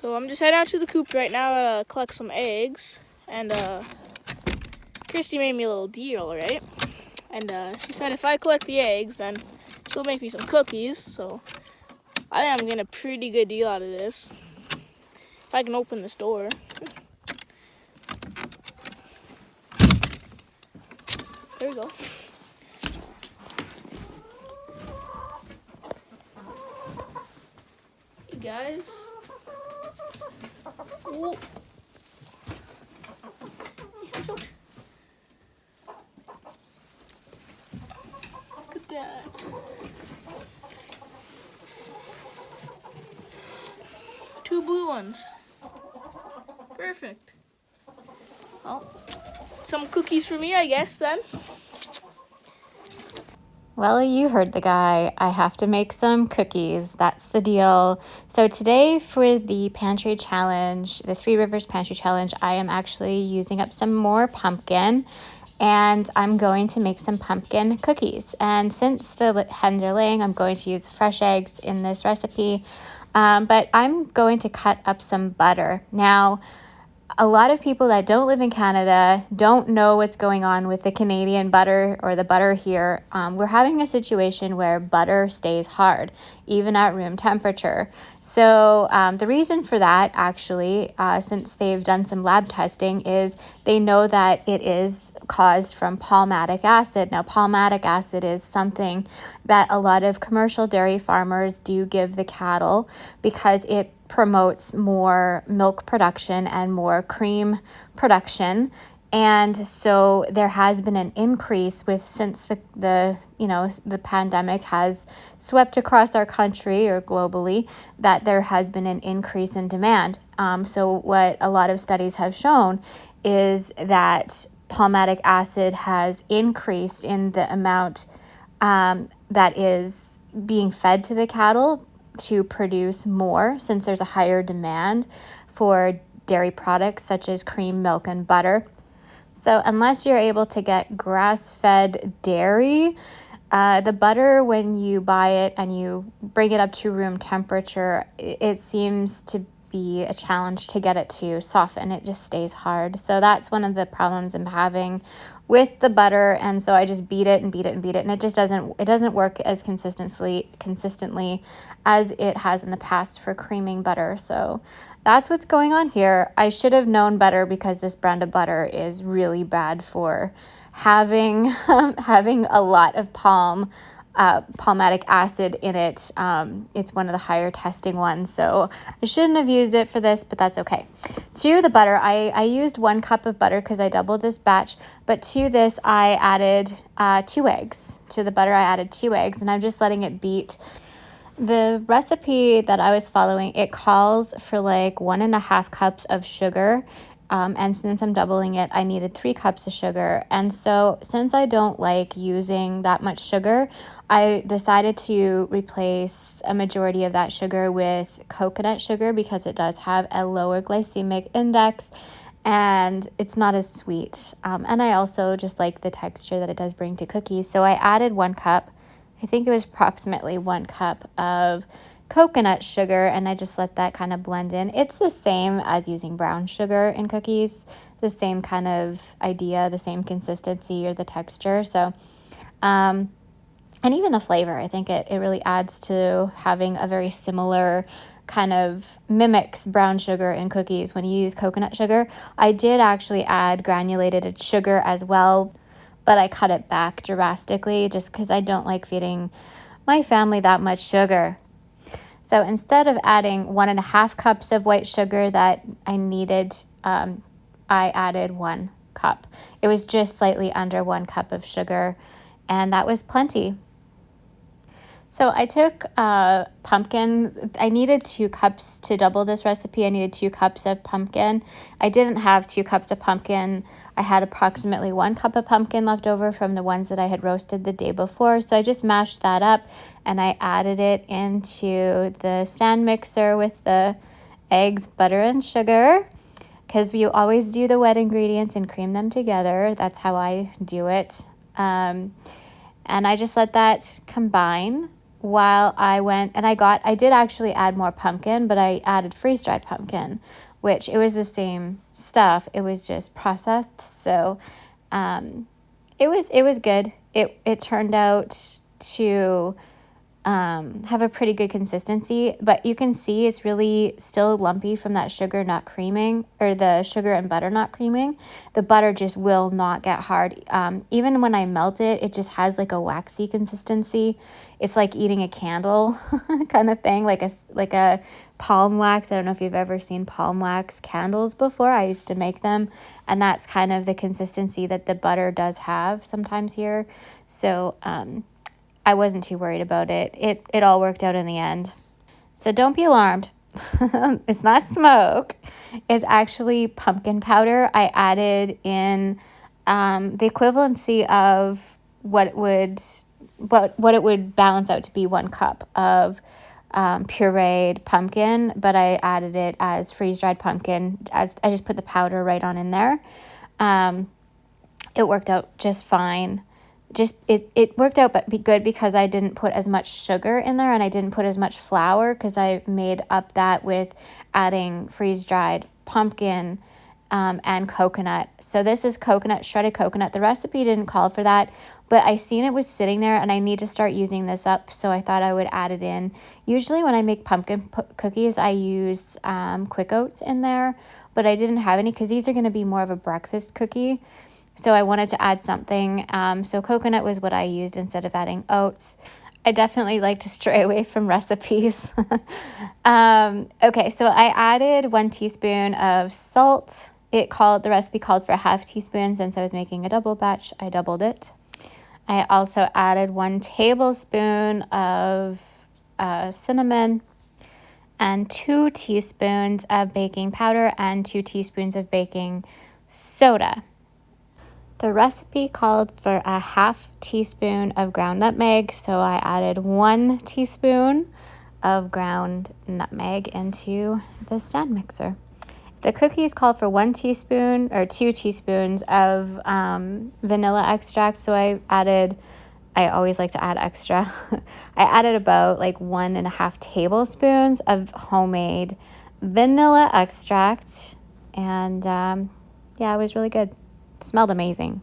So I'm just heading out to the coop right now to collect some eggs. And Christy made me a little deal, right? And she said if I collect the eggs, then she'll make me some cookies. So I think I'm getting a pretty good deal out of this. If I can open this door. There we go. Hey guys. Whoa. Look at that. Two blue ones. Perfect. Well, some cookies for me, I guess, then. Well, you heard the guy. I have to make some cookies. That's the deal. So today for the Pantry Challenge, the Three Rivers Pantry Challenge, I am actually using up some more pumpkin and I'm going to make some pumpkin cookies. And since the hens are laying, I'm going to use fresh eggs in this recipe. But I'm going to cut up some butter. Now, a lot of people that don't live in Canada don't know what's going on with the Canadian butter or the butter here. We're having a situation where butter stays hard, even at room temperature. So the reason for that, actually, since they've done some lab testing, is they know that it is caused from palmatic acid. Now, palmatic acid is something that a lot of commercial dairy farmers do give the cattle because it promotes more milk production and more cream production. And so there has been an increase since the pandemic has swept across our country or globally, that there has been an increase in demand. So what a lot of studies have shown is that palmatic acid has increased in the amount that is being fed to the cattle to produce more, since there's a higher demand for dairy products such as cream, milk, and butter. So unless you're able to get grass-fed dairy, the butter, when you buy it and you bring it up to room temperature, it seems to be a challenge to get it to soften. It just stays hard. So that's one of the problems I'm having with the butter, and so I just beat it and beat it and beat it, and it just doesn't work as consistently as it has in the past for creaming butter. So that's what's going on here. I should have known better because this brand of butter is really bad for having having a lot of palmatic acid in it. It's one of the higher testing ones, so I shouldn't have used it for this, but that's okay. To the butter, I used 1 cup of butter because I doubled this batch, but to this I added 2 eggs. To the butter I added 2 eggs, and I'm just letting it beat. The recipe that I was following, it calls for like 1.5 cups of sugar. And since I'm doubling it, I needed 3 cups of sugar. And so since I don't like using that much sugar, I decided to replace a majority of that sugar with coconut sugar because it does have a lower glycemic index and it's not as sweet. And I also just like the texture that it does bring to cookies. So I added 1 cup. I think it was approximately 1 cup of coconut sugar, and I just let that kind of blend in. It's the same as using brown sugar in cookies, the same kind of idea, the same consistency or the texture. So, and even the flavor, I think it really adds to having a very similar kind of mimics brown sugar in cookies when you use coconut sugar. I did actually add granulated sugar as well, but I cut it back drastically just because I don't like feeding my family that much sugar. So instead of adding 1.5 cups of white sugar that I needed, I added 1 cup. It was just slightly under 1 cup of sugar, and that was plenty. So I took pumpkin. I needed 2 cups to double this recipe. I needed 2 cups of pumpkin. I didn't have 2 cups of pumpkin. I had approximately 1 cup of pumpkin left over from the ones that I had roasted the day before. So I just mashed that up and I added it into the stand mixer with the eggs, butter, and sugar, because we always do the wet ingredients and cream them together. That's how I do it. And I just let that combine. while I went and I did actually add more pumpkin, but I added freeze-dried pumpkin, which it was the same stuff. It was just processed. So it was good. It turned out to have a pretty good consistency, but you can see it's really still lumpy from that sugar not creaming, or the sugar and butter not creaming. The butter just will not get hard. Even when I melt it, it just has like a waxy consistency. It's like eating a candle kind of thing, like a palm wax. I don't know if you've ever seen palm wax candles before. I used to make them, and that's kind of the consistency that the butter does have sometimes here. So I wasn't too worried about it. It all worked out in the end. So don't be alarmed. It's not smoke. It's actually pumpkin powder. I added in the equivalency of what it would balance out to be 1 cup of pureed pumpkin, but I added it as freeze-dried pumpkin. As I just put the powder right on in there. It worked out just fine. It worked out but be good because I didn't put as much sugar in there, and I didn't put as much flour because I made up that with adding freeze-dried pumpkin and coconut. So this is shredded coconut. The recipe didn't call for that, but I seen it was sitting there and I need to start using this up, so I thought I would add it in. Usually when I make pumpkin cookies, I use quick oats in there, but I didn't have any because these are going to be more of a breakfast cookie. So I wanted to add something. So coconut was what I used instead of adding oats. I definitely like to stray away from recipes. Okay, so I added 1 teaspoon of salt. The recipe called for a ½ teaspoon. Since I was making a double batch, I doubled it. I also added 1 tablespoon of cinnamon and 2 teaspoons of baking powder and 2 teaspoons of baking soda. The recipe called for a ½ teaspoon of ground nutmeg, so I added 1 teaspoon of ground nutmeg into the stand mixer. The cookies called for 1 teaspoon or 2 teaspoons of vanilla extract, so I always like to add extra. I added about like 1.5 tablespoons of homemade vanilla extract, and yeah, it was really good. It smelled amazing.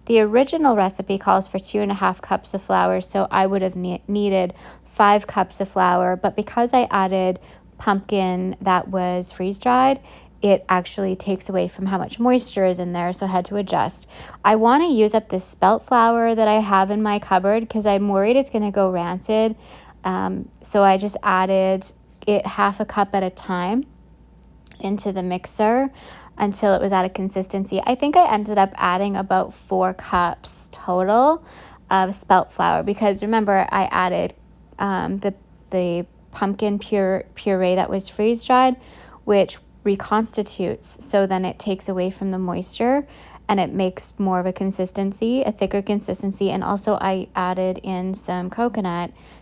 The original recipe calls for 2.5 cups of flour, so I would have needed 5 cups of flour, but because I added pumpkin that was freeze-dried, it actually takes away from how much moisture is in there, so I had to adjust. I want to use up this spelt flour that I have in my cupboard because I'm worried it's going to go rancid, so I just added it ½ a cup at a time into the mixer until it was at a consistency. I think I ended up adding about 4 cups total of spelt flour because remember I added the pumpkin puree that was freeze dried, which reconstitutes, so then it takes away from the moisture and it makes more of a thicker consistency. And also I added in some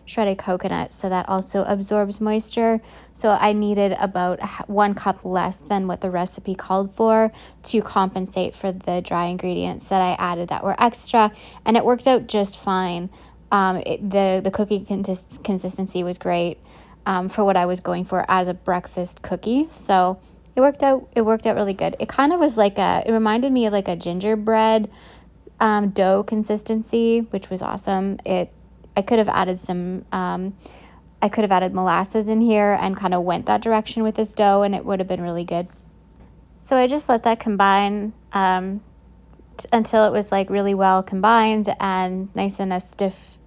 shredded coconut, so that also absorbs moisture. So I needed about 1 cup less than what the recipe called for to compensate for the dry ingredients that I added that were extra, and it worked out just fine. The cookie consistency was great for what I was going for as a breakfast cookie. So it worked out really good. It kind of was it reminded me of like a gingerbread dough consistency, which was awesome. I could have added molasses in here and kind of went that direction with this dough, and it would have been really good. So I just let that combine until it was like really well combined and nice in a stiff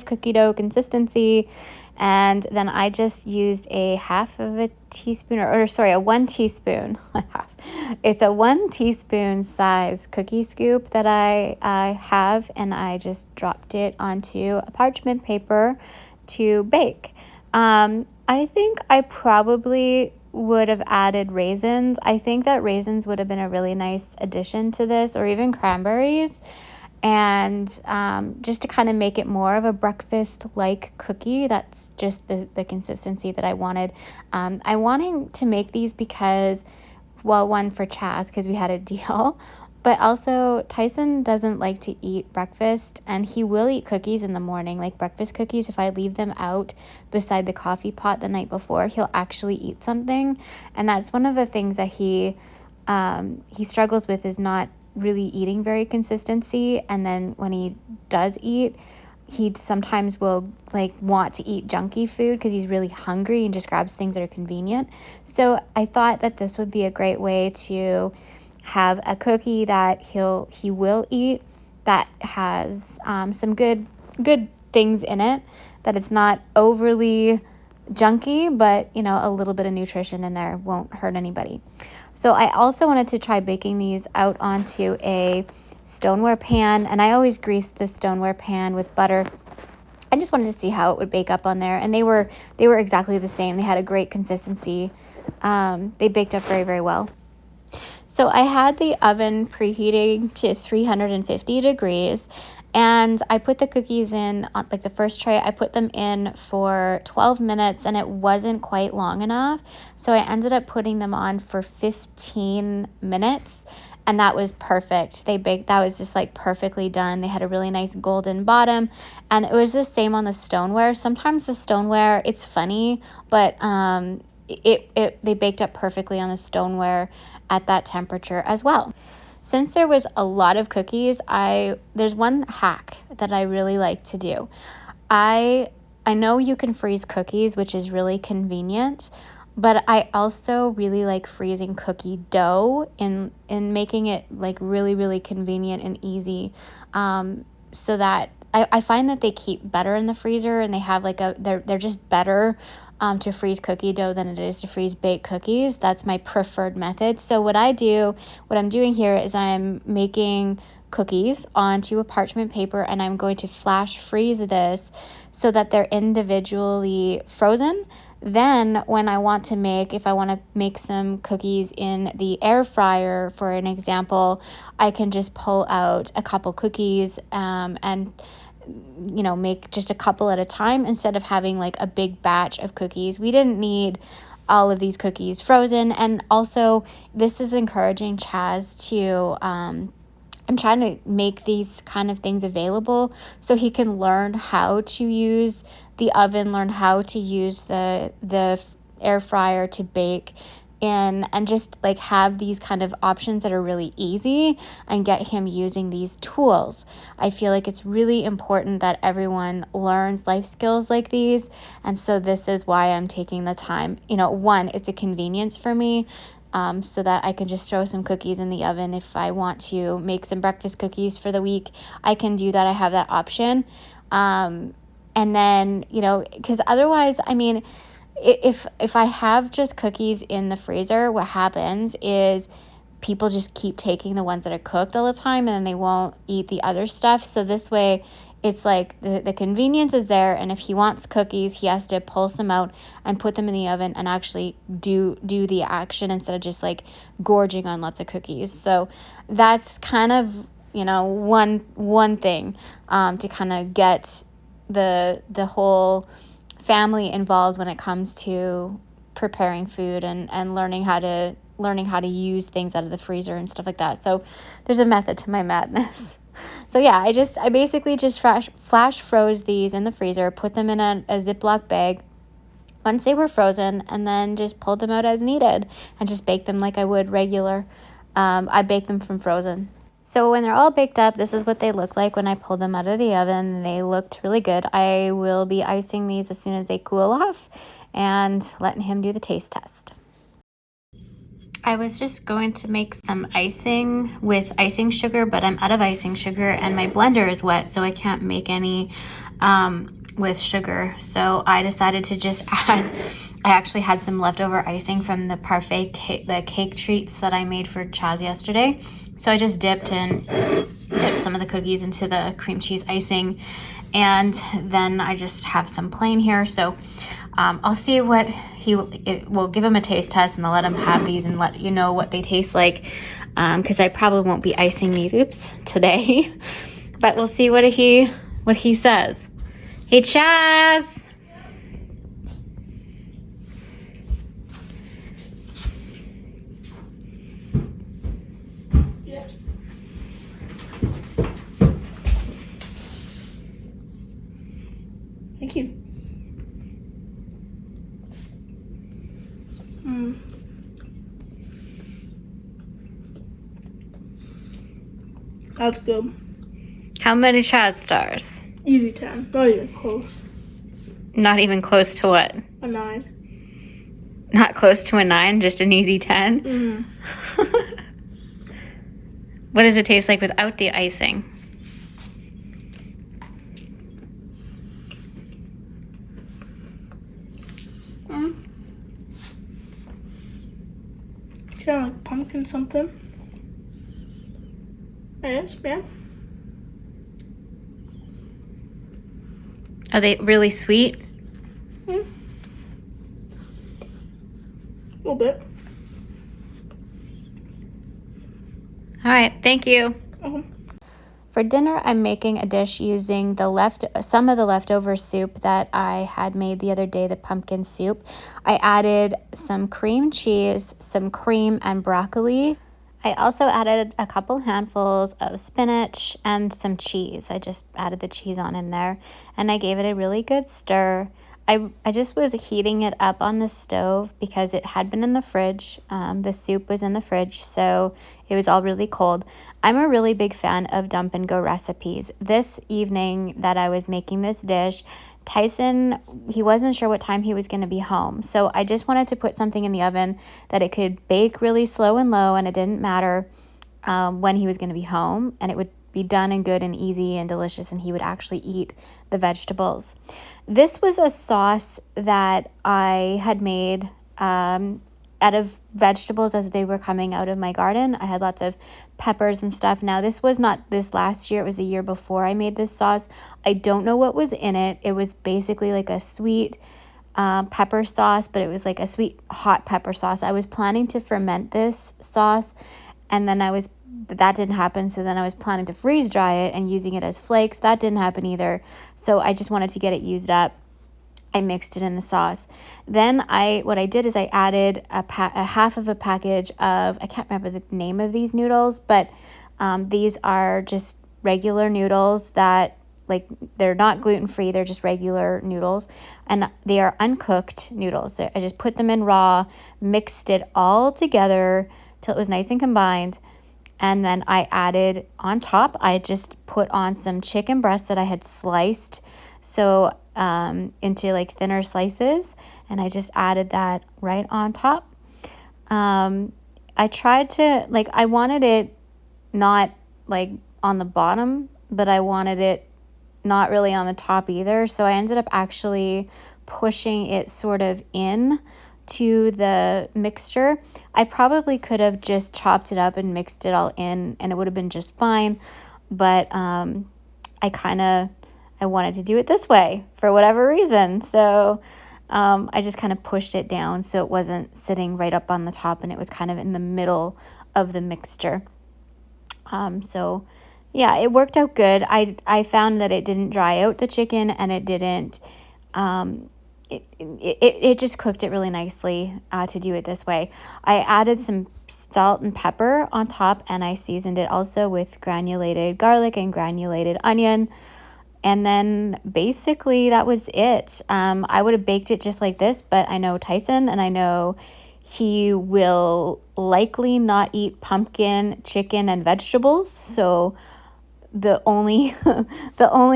cookie dough consistency. And then I just used a ½ teaspoon, a 1 teaspoon. It's a 1 teaspoon size cookie scoop that I have, and I just dropped it onto a parchment paper to bake. I think I probably would have added raisins. I think that raisins would have been a really nice addition to this, or even cranberries. And just to kind of make it more of a breakfast-like cookie. That's just the consistency that I wanted. I wanted to make these because, well, one for Chaz, because we had a deal, But also, Tyson doesn't like to eat breakfast, and he will eat cookies in the morning, like breakfast cookies. If I leave them out beside the coffee pot the night before, he'll actually eat something. And that's one of the things that he struggles with, is not really eating very consistency. And then when he does eat, he sometimes will like want to eat junky food because he's really hungry and just grabs things that are convenient. So I thought that this would be a great way to have a cookie that he will eat, that has some good things in it, that it's not overly junky, but a little bit of nutrition in there won't hurt anybody. So I also wanted to try baking these out onto a stoneware pan, and I always grease the stoneware pan with butter. I just wanted to see how it would bake up on there, and they were exactly the same. They had a great consistency. They baked up very, very well. So I had the oven preheating to 350 degrees, and I put the cookies in, like the first tray, I put them in for 12 minutes, and it wasn't quite long enough. So I ended up putting them on for 15 minutes, and that was perfect. They baked, that was just like perfectly done. They had a really nice golden bottom, and it was the same on the stoneware. Sometimes the stoneware, it's funny, but they baked up perfectly on the stoneware at that temperature as well. Since there was a lot of cookies, there's one hack that I really like to do. I know you can freeze cookies, which is really convenient, but I also really like freezing cookie dough and making it like really, really convenient and easy, so that I find that they keep better in the freezer, and they have like they're just better to freeze cookie dough than it is to freeze baked cookies. That's my preferred method. So what I'm doing here is I'm making cookies onto a parchment paper, and I'm going to flash freeze this so that they're individually frozen. Then when if I want to make some cookies in the air fryer, for an example, I can just pull out a couple cookies and make just a couple at a time instead of having like a big batch of cookies. We didn't need all of these cookies frozen. And also, this is encouraging Chaz to I'm trying to make these kind of things available so he can learn how to use the oven, learn how to use the air fryer to bake, and just like have these kind of options that are really easy, and get him using these tools. I feel like it's really important that everyone learns life skills like these, and so this is why I'm taking the time. One, it's a convenience for me, so that I can just throw some cookies in the oven. If I want to make some breakfast cookies for the week, I can do that. I have that option. And then, because otherwise, I mean, if I have just cookies in the freezer, what happens is people just keep taking the ones that are cooked all the time, and then they won't eat the other stuff. So this way, it's like the convenience is there, and if he wants cookies, he has to pull some out and put them in the oven and actually do the action instead of just like gorging on lots of cookies. So that's kind of one thing to kind of get the whole family involved when it comes to preparing food and learning how to use things out of the freezer and stuff like that. So there's a method to my madness. So yeah, I basically just flash froze these in the freezer, put them in a Ziploc bag once they were frozen, and then just pulled them out as needed and just baked them like I would regular. I baked them from frozen. So when they're all baked up, this is what they look like when I pulled them out of the oven. They looked really good. I will be icing these as soon as they cool off and letting him do the taste test. I was just going to make some icing with icing sugar, but I'm out of icing sugar and my blender is wet, so I can't make any with sugar. So I decided to just add, I actually had some leftover icing from the parfait the cake treats that I made for Chaz yesterday. So I just dipped some of the cookies into the cream cheese icing, and then I just have some plain here. So I'll see what we'll give him a taste test, and I'll let him have these and let you know what they taste like, because I probably won't be icing these today, but we'll see what he says. Hey, Chaz! Yeah. Thank you. That's good. How many chat stars? Easy 10. Not even close. Not even close to what? A 9. Not close to a 9, just an easy 10? Mm-hmm. What does it taste like without the icing? Kind of like pumpkin something. It is, yeah. Are they really sweet? A little bit. All right, thank you. Uh-huh. For dinner, I'm making a dish using some of the leftover soup that I had made the other day, the pumpkin soup. I added some cream cheese, some cream, and broccoli. I also added a couple handfuls of spinach and some cheese. I just added the cheese on in there, and I gave it a really good stir. I just was heating it up on the stove because it had been in the fridge. The soup was in the fridge, so it was all really cold. I'm a really big fan of dump and go recipes. This evening that I was making this dish, Tyson, he wasn't sure what time he was going to be home. So I just wanted to put something in the oven that it could bake really slow and low, and it didn't matter when he was going to be home, and it would be done and good and easy and delicious, and he would actually eat the vegetables. This was a sauce that I had made out of vegetables as they were coming out of my garden. I had lots of peppers and stuff. Now, this was not this last year. It was the year before I made this sauce. I don't know what was in it. It was basically like a sweet pepper sauce, but it was like a sweet hot pepper sauce. I was planning to ferment this sauce, and then that didn't happen. So then I was planning to freeze dry it and using it as flakes. That didn't happen either. So I just wanted to get it used up. I mixed it in the sauce. Then what I did is I added a half of a package of, I can't remember the name of these noodles, but these are just regular noodles that, like, they're not gluten-free. They're just regular noodles, and they are uncooked noodles. I just put them in raw, mixed it all together till it was nice and combined. And then I added on top, I just put on some chicken breast that I had sliced into like thinner slices, and I just added that right on top. I tried to, like, I wanted it not like on the bottom, but I wanted it not really on the top either. So I ended up actually pushing it sort of in to the mixture. I probably could have just chopped it up and mixed it all in, and it would have been just fine. But I wanted to do it this way for whatever reason. So I just kind of pushed it down so it wasn't sitting right up on the top, and it was kind of in the middle of the mixture. So yeah, it worked out good. I found that it didn't dry out the chicken, and it didn't it just cooked it really nicely to do it this way. I added some salt and pepper on top, and I seasoned it also with granulated garlic and granulated onion. And then basically that was it. I would have baked it just like this, but I know Tyson, and I know he will likely not eat pumpkin, chicken, and vegetables. So the only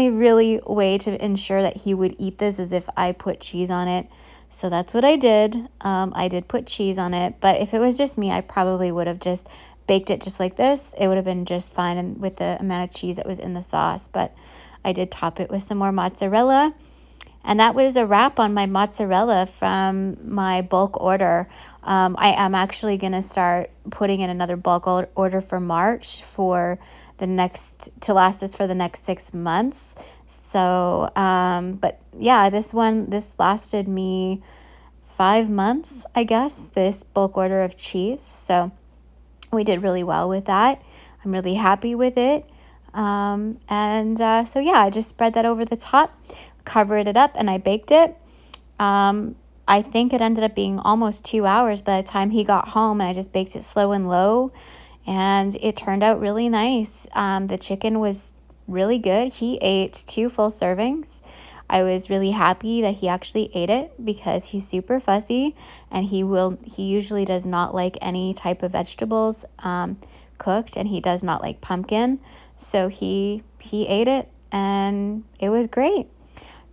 really way to ensure that he would eat this is if I put cheese on it. So that's what I did. I did put cheese on it, but if it was just me, I probably would have just baked it just like this. It would have been just fine, and with the amount of cheese that was in the sauce. But I did top it with some more mozzarella. And that was a wrap on my mozzarella from my bulk order. I am actually going to start putting in another bulk order for March to last us for the next 6 months. So, but yeah, this lasted me 5 months, I guess, this bulk order of cheese. So we did really well with that. I'm really happy with it. So yeah, I just spread that over the top, covered it up, and I baked it. I think it ended up being almost 2 hours by the time he got home, and I just baked it slow and low, and it turned out really nice. The chicken was really good. He ate 2 full servings. I was really happy that he actually ate it because he's super fussy and he usually does not like any type of vegetables cooked, and he does not like pumpkin. So he ate it and it was great.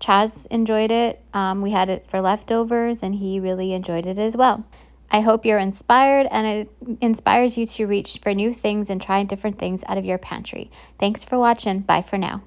Chaz enjoyed it. We had it for leftovers and he really enjoyed it as well. I hope you're inspired and it inspires you to reach for new things and try different things out of your pantry. Thanks for watching. Bye for now.